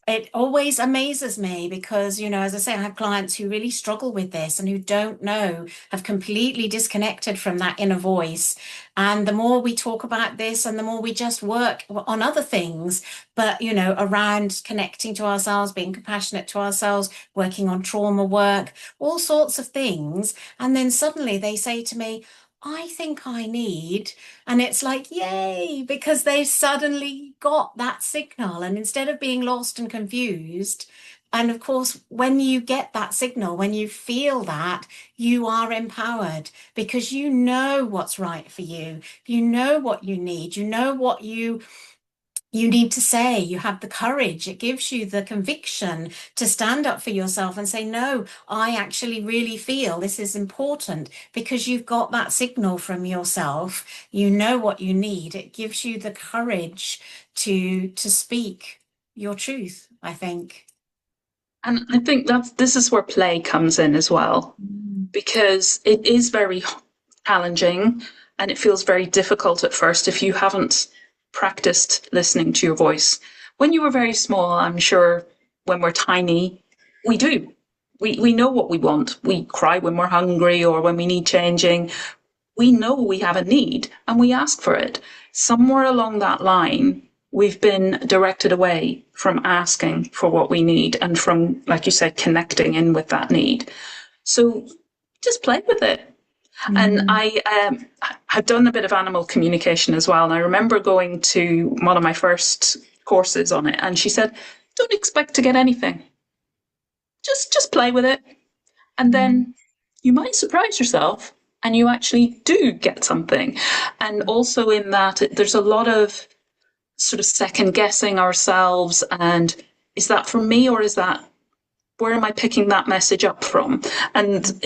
it always amazes me, because as I say, I have clients who really struggle with this and who don't know, have completely disconnected from that inner voice. And the more we talk about this and the more we just work on other things, but around connecting to ourselves, being compassionate to ourselves, working on trauma work, all sorts of things, and then suddenly they say to me, "I think I need," and it's like, yay, because they've suddenly got that signal. And instead of being lost and confused, and of course, when you get that signal, when you feel that, you are empowered, because you know what's right for you. You know what you need. You know what you need to say. You have the courage. It gives you the conviction to stand up for yourself and say, "No, I actually really feel this is important," because you've got that signal from yourself. You know what you need. It gives you the courage to speak your truth, I think. And I think this is where play comes in as well, because it is very challenging and it feels very difficult at first if you haven't practiced listening to your voice. When you were very small, I'm sure when we're tiny, we do. We know what we want. We cry when we're hungry or when we need changing. We know we have a need and we ask for it. Somewhere along that line, we've been directed away from asking for what we need and from, like you said, connecting in with that need. So just play with it. And I had done a bit of animal communication as well. And I remember going to one of my first courses on it. And she said, don't expect to get anything. Just play with it. And then you might surprise yourself and you actually do get something. And also in that, there's a lot of sort of second guessing ourselves. And is that for me, or is that, where am I picking that message up from? And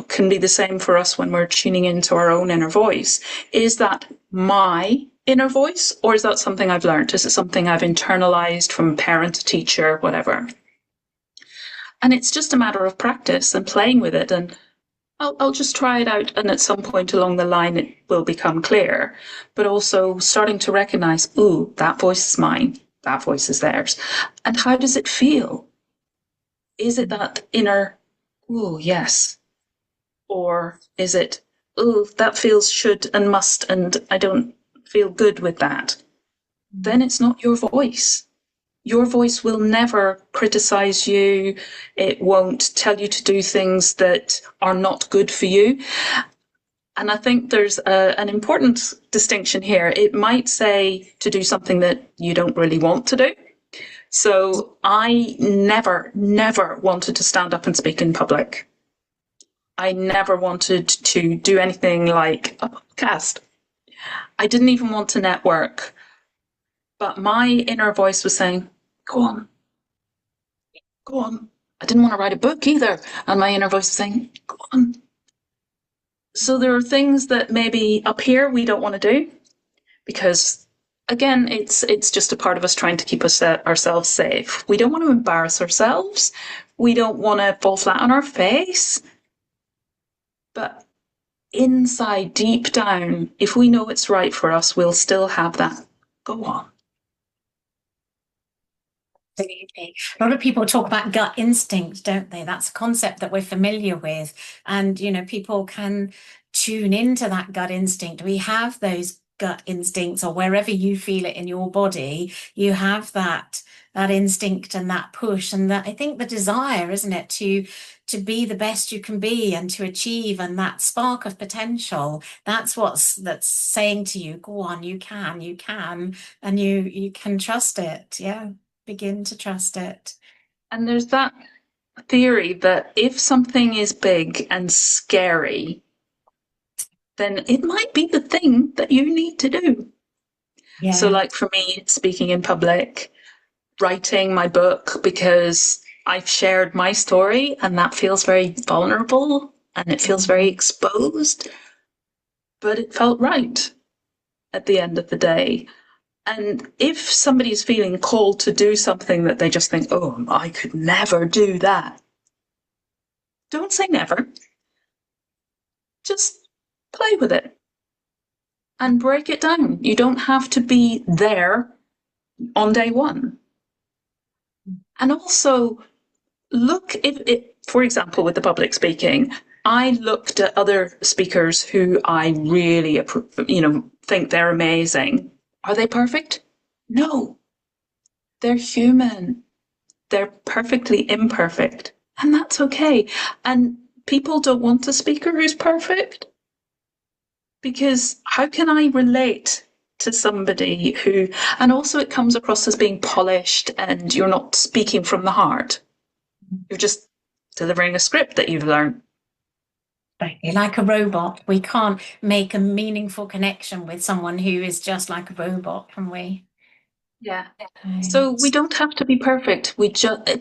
can be the same for us when we're tuning into our own inner voice. Is that my inner voice, or is that something I've learned? Is it something I've internalized from parent, teacher, whatever? And it's just a matter of practice and playing with it. And I'll just try it out. And at some point along the line, it will become clear. But also starting to recognize, ooh, that voice is mine. That voice is theirs. And how does it feel? Is it that inner, oh, yes? Or is it, oh, that feels should and must, and I don't feel good with that? Then it's not your voice. Your voice will never criticize you. It won't tell you to do things that are not good for you. And I think there's an important distinction here. It might say to do something that you don't really want to do. So I never wanted to stand up and speak in public. I never wanted to do anything like a podcast. I didn't even want to network. But my inner voice was saying, go on. Go on. I didn't want to write a book either. And my inner voice was saying, go on. So there are things that maybe up here we don't want to do because, again, it's just a part of us trying to keep ourselves safe. We don't want to embarrass ourselves. We don't want to fall flat on our face. But inside, deep down, if we know it's right for us, we'll still have that. Go on. Absolutely. A lot of people talk about gut instinct, don't they? That's a concept that we're familiar with. And, people can tune into that gut instinct. We have those gut instincts, or wherever you feel it in your body, you have that instinct and that push. And that, I think, the desire, isn't it, to be the best you can be and to achieve, and that spark of potential, that's saying to you, go on, you can, and you can trust it. Yeah. Begin to trust it. And there's that theory that if something is big and scary, then it might be the thing that you need to do. Yeah. So like for me, speaking in public, writing my book, because I've shared my story and that feels very vulnerable and it feels very exposed, but it felt right at the end of the day. And if somebody's feeling called to do something that they just think, oh, I could never do that, don't say never. Just play with it and break it down. You don't have to be there on day one. And also look, for example, with the public speaking, I looked at other speakers who I really, think they're amazing. Are they perfect? No. They're human. They're perfectly imperfect. And that's okay. And people don't want a speaker who's perfect. Because how can I relate to somebody who, and also it comes across as being polished and you're not speaking from the heart. You're just delivering a script that you've learned. Like a robot. We can't make a meaningful connection with someone who is just like a robot, can we? Yeah. So we don't have to be perfect.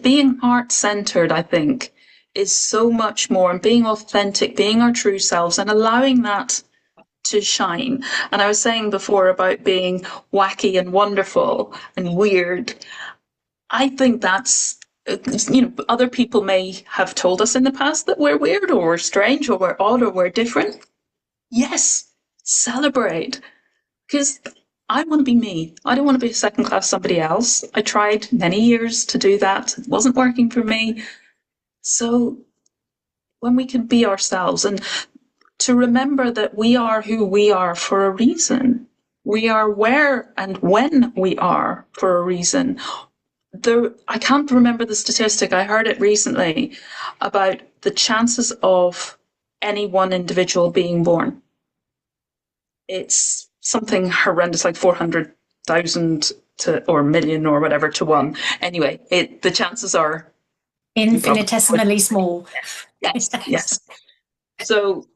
Being heart-centered, I think, is so much more, and being authentic, being our true selves and allowing that to shine. And I was saying before about being wacky and wonderful and weird. I think that's, other people may have told us in the past that we're weird or we're strange or we're odd or we're different. Yes, celebrate. Because I want to be me. I don't want to be a second class somebody else. I tried many years to do that. It wasn't working for me. So when we can be ourselves and to remember that we are who we are for a reason. We are where and when we are for a reason. I can't remember the statistic, I heard it recently about the chances of any one individual being born. It's something horrendous, like 400,000 to or million or whatever to one. Anyway, the chances are you probably would. Infinitesimally small. Yes, yes. So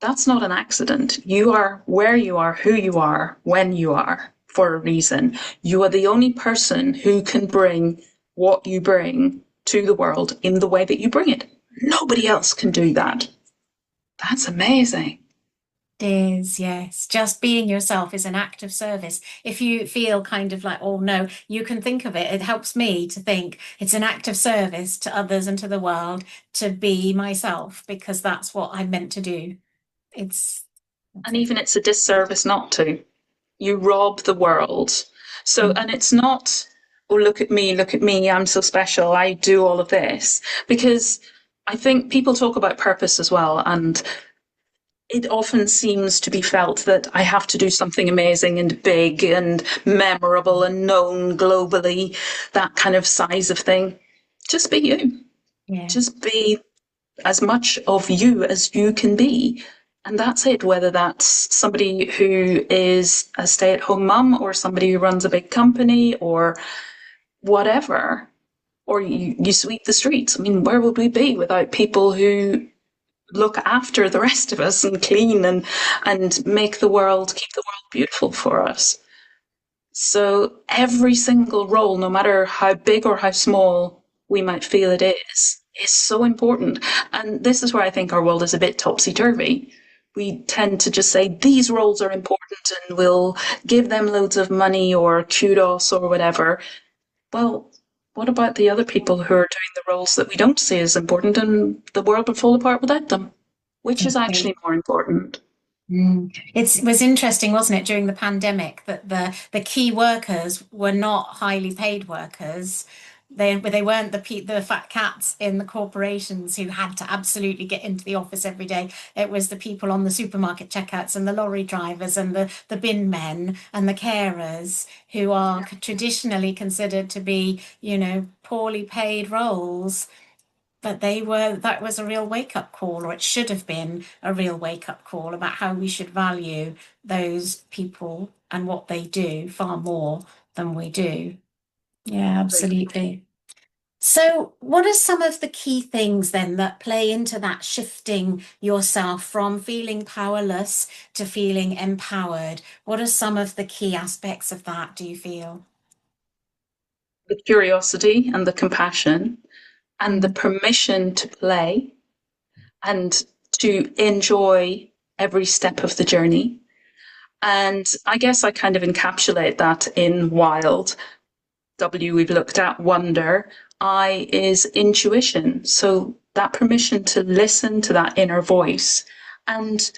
that's not an accident. You are where you are, who you are, when you are, for a reason. You are the only person who can bring what you bring to the world in the way that you bring it. Nobody else can do that. That's amazing. It is, yes. Just being yourself is an act of service. If you feel kind of like, oh no, you can think of it. It helps me to think it's an act of service to others and to the world to be myself because that's what I'm meant to do. It's that's And it. even it's a disservice not to. You rob the world. So, Mm. and it's not, oh, look at me, I'm so special, I do all of this. Because I think people talk about purpose as well, and it often seems to be felt that I have to do something amazing and big and memorable and known globally, that kind of size of thing. Just be you. Yeah. Just be as much of you as you can be. And that's it, whether that's somebody who is a stay at home mum or somebody who runs a big company or whatever, or you sweep the streets. I mean, where would we be without people who look after the rest of us and clean and make the world, keep the world beautiful for us? So every single role, no matter how big or how small we might feel it is so important. And this is where I think our world is a bit topsy turvy. We tend to just say these roles are important and we'll give them loads of money or kudos or whatever. Well, what about the other people who are doing the roles that we don't see as important and the world would fall apart without them? Which is actually more important? Mm. It was interesting, wasn't it, during the pandemic that the key workers were not highly paid workers. They weren't the fat cats in the corporations who had to absolutely get into the office every day. It was the people on the supermarket checkouts and the lorry drivers and the bin men and the carers who are traditionally considered to be, poorly paid roles. But that was a real wake-up call, or it should have been a real wake-up call about how we should value those people and what they do far more than we do. Yeah, absolutely. So, what are some of the key things then that play into that shifting yourself from feeling powerless to feeling empowered? What are some of the key aspects of that, do you feel? The curiosity and the compassion and the Mm. permission to play and to enjoy every step of the journey. And I guess I kind of encapsulate that in WILD. W, we've looked at wonder. I is intuition. So that permission to listen to that inner voice. And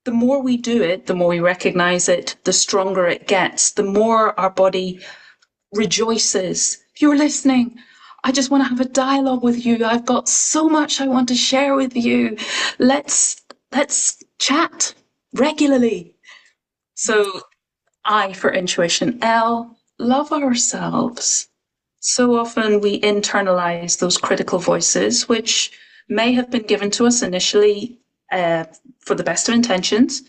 the more we do it, the more we recognize it, the stronger it gets, the more our body rejoices. If you're listening, I just want to have a dialogue with you. I've got so much I want to share with you. Let's chat regularly. So I for intuition, L, love ourselves. So often we internalize those critical voices, which may have been given to us initially for the best of intentions,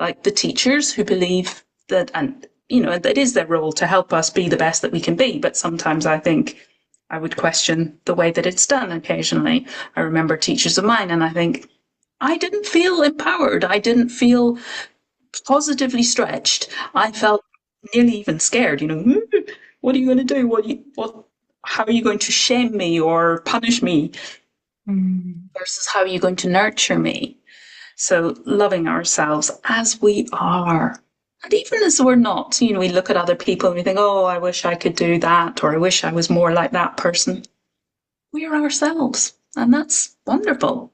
like the teachers who believe that, and it is their role to help us be the best that we can be. But sometimes I think I would question the way that it's done occasionally. I remember teachers of mine, and I think I didn't feel empowered. I didn't feel positively stretched. I felt nearly even scared. What are you going to do? How are you going to shame me or punish me? Mm. Versus how are you going to nurture me? So loving ourselves as we are. And even as we're not, we look at other people and we think, oh, I wish I could do that, or I wish I was more like that person. We are ourselves, and that's wonderful.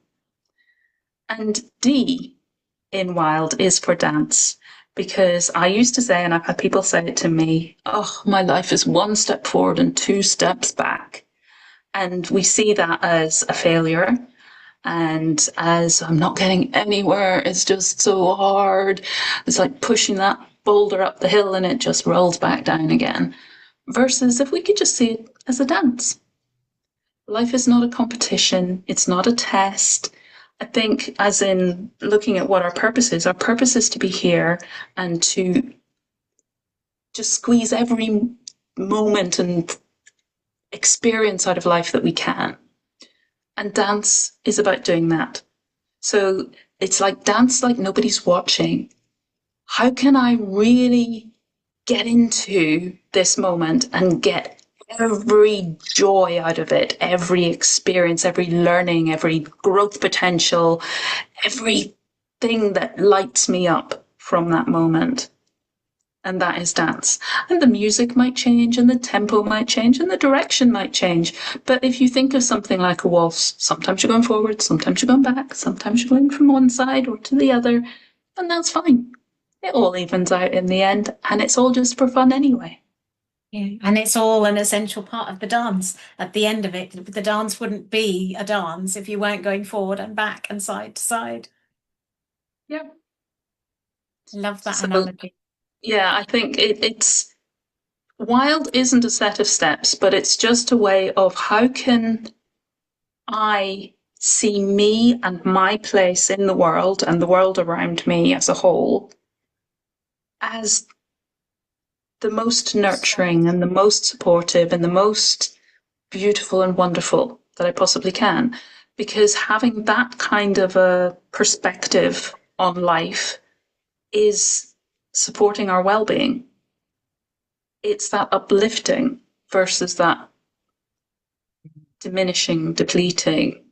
And D in WILD is for dance. Because I used to say, and I've had people say it to me, oh, my life is one step forward and two steps back. And we see that as a failure and as I'm not getting anywhere. It's just so hard. It's like pushing that boulder up the hill and it just rolls back down again. Versus if we could just see it as a dance. Life is not a competition, it's not a test. I think, as in looking at what our purpose is to be here and to just squeeze every moment and experience out of life that we can. And dance is about doing that. So it's like dance like nobody's watching. How can I really get into this moment and get every joy out of it, every experience, every learning, every growth potential, everything that lights me up from that moment? And that is dance. And the music might change, and the tempo might change, and the direction might change. But if you think of something like a waltz, sometimes you're going forward, sometimes you're going back, sometimes you're going from one side or to the other, and that's fine. It all evens out in the end, and it's all just for fun anyway. Yeah, and it's all an essential part of the dance. At the end of it, the dance wouldn't be a dance if you weren't going forward and back and side to side. Yeah. Love that So, analogy. yeah, I think it's wild isn't a set of steps, but it's just a way of how can I see me and my place in the world and the world around me as a whole as the most nurturing and the most supportive and the most beautiful and wonderful that I possibly can. Because having that kind of a perspective on life is supporting our well-being. It's that uplifting versus that diminishing, depleting.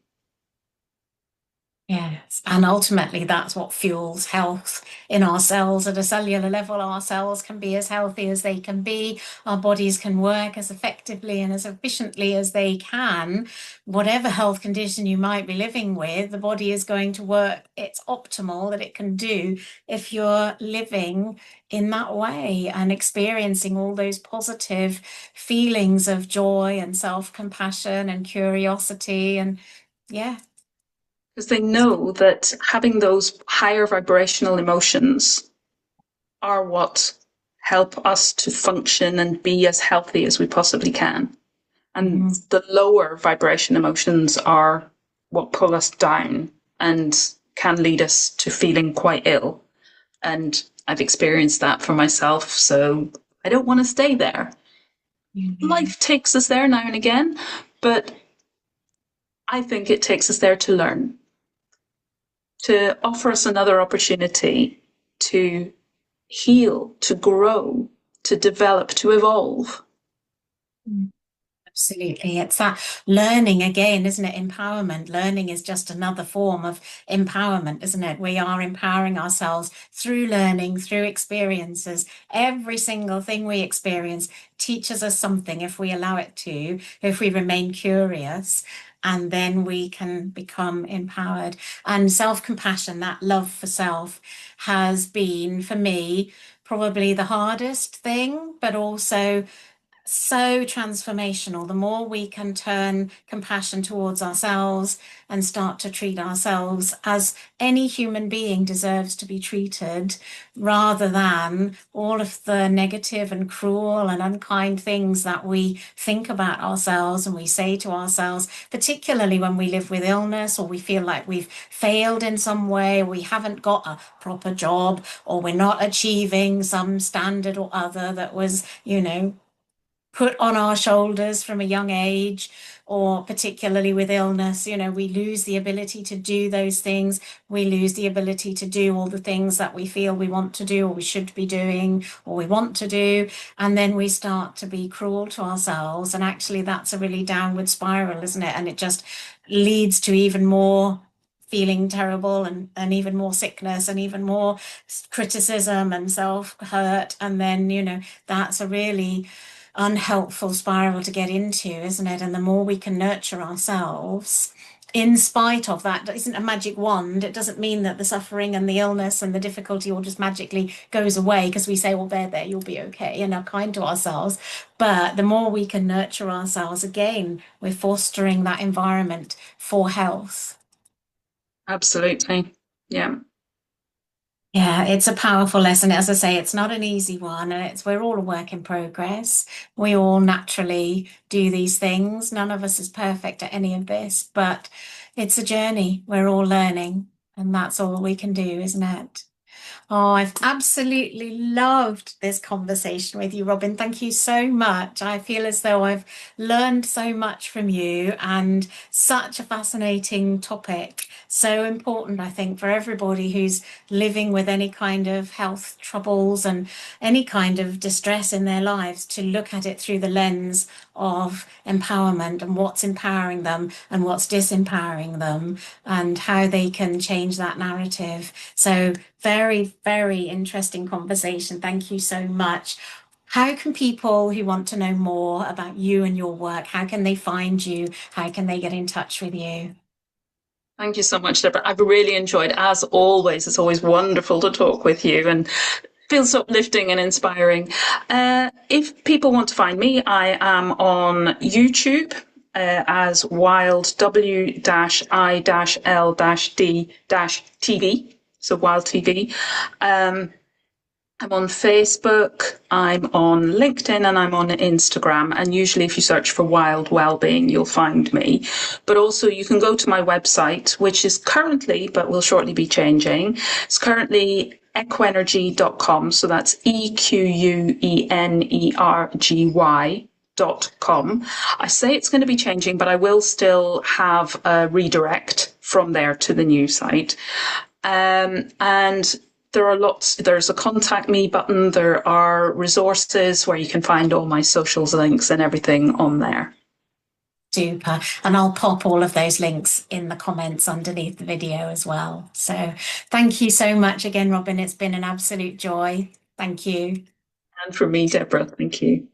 Yes, and ultimately that's what fuels health in our cells at a cellular level. Our cells can be as healthy as they can be. Our bodies can work as effectively and as efficiently as they can. Whatever health condition you might be living with, the body is going to work its optimal that it can do if you're living in that way and experiencing all those positive feelings of joy and self-compassion and curiosity and yeah. Because they know that having those higher vibrational emotions are what help us to function and be as healthy as we possibly can. And Mhm. the lower vibration emotions are what pull us down and can lead us to feeling quite ill. And I've experienced that for myself, so I don't want to stay there. Mhm. Life takes us there now and again, but I think it takes us there to learn, to offer us another opportunity to heal, to grow, to develop, to evolve. Absolutely. It's that learning again, isn't it? Empowerment. Learning is just another form of empowerment, isn't it? We are empowering ourselves through learning, through experiences. Every single thing we experience teaches us something if we allow it to, if we remain curious, and then we can become empowered. And self-compassion, that love for self, has been for me probably the hardest thing, but also so transformational. The more we can turn compassion towards ourselves and start to treat ourselves as any human being deserves to be treated, rather than all of the negative and cruel and unkind things that we think about ourselves and we say to ourselves, particularly when we live with illness or we feel like we've failed in some way, or we haven't got a proper job, or we're not achieving some standard or other that was, put on our shoulders from a young age, or particularly with illness, we lose the ability to do those things. We lose the ability to do all the things that we feel we want to do, or we should be doing, or we want to do. And then we start to be cruel to ourselves. And actually, that's a really downward spiral, isn't it? And it just leads to even more feeling terrible and even more sickness and even more criticism and self-hurt. And then, that's a really unhelpful spiral to get into, isn't it? And the more we can nurture ourselves, in spite of that, isn't a magic wand. It doesn't mean that the suffering and the illness and the difficulty all just magically goes away because we say, well, there, you'll be okay, and are kind to ourselves. But the more we can nurture ourselves, again, we're fostering that environment for health. Absolutely. Yeah. Yeah, it's a powerful lesson. As I say, it's not an easy one, and we're all a work in progress. We all naturally do these things. None of us is perfect at any of this, but it's a journey. We're all learning, and that's all we can do, isn't it? Oh, I've absolutely loved this conversation with you, Robyn. Thank you so much. I feel as though I've learned so much from you and such a fascinating topic. So important, I think, for everybody who's living with any kind of health troubles and any kind of distress in their lives to look at it through the lens of empowerment and what's empowering them and what's disempowering them and how they can change that narrative. So very, very interesting conversation. Thank you so much. How can people who want to know more about you and your work, how can they find you? How can they get in touch with you? Thank you so much, Deborah. I've really enjoyed, as always. It's always wonderful to talk with you and feels uplifting and inspiring. If people want to find me, I am on YouTube as wild w-i-l-d-tv, so wild TV. I'm on Facebook, I'm on LinkedIn, and I'm on Instagram. And usually if you search for WILD Wellbeing, you'll find me. But also you can go to my website, which is currently, but will shortly be changing. It's currently equenergy.com. So that's EQUENERGY.com. I say it's going to be changing, but I will still have a redirect from there to the new site. And there are there's a contact me button, there are resources where you can find all my socials links and everything on there. Super. And I'll pop all of those links in the comments underneath the video as well. So thank you so much again, Robyn. It's been an absolute joy. Thank you. And from me, Deborah, thank you.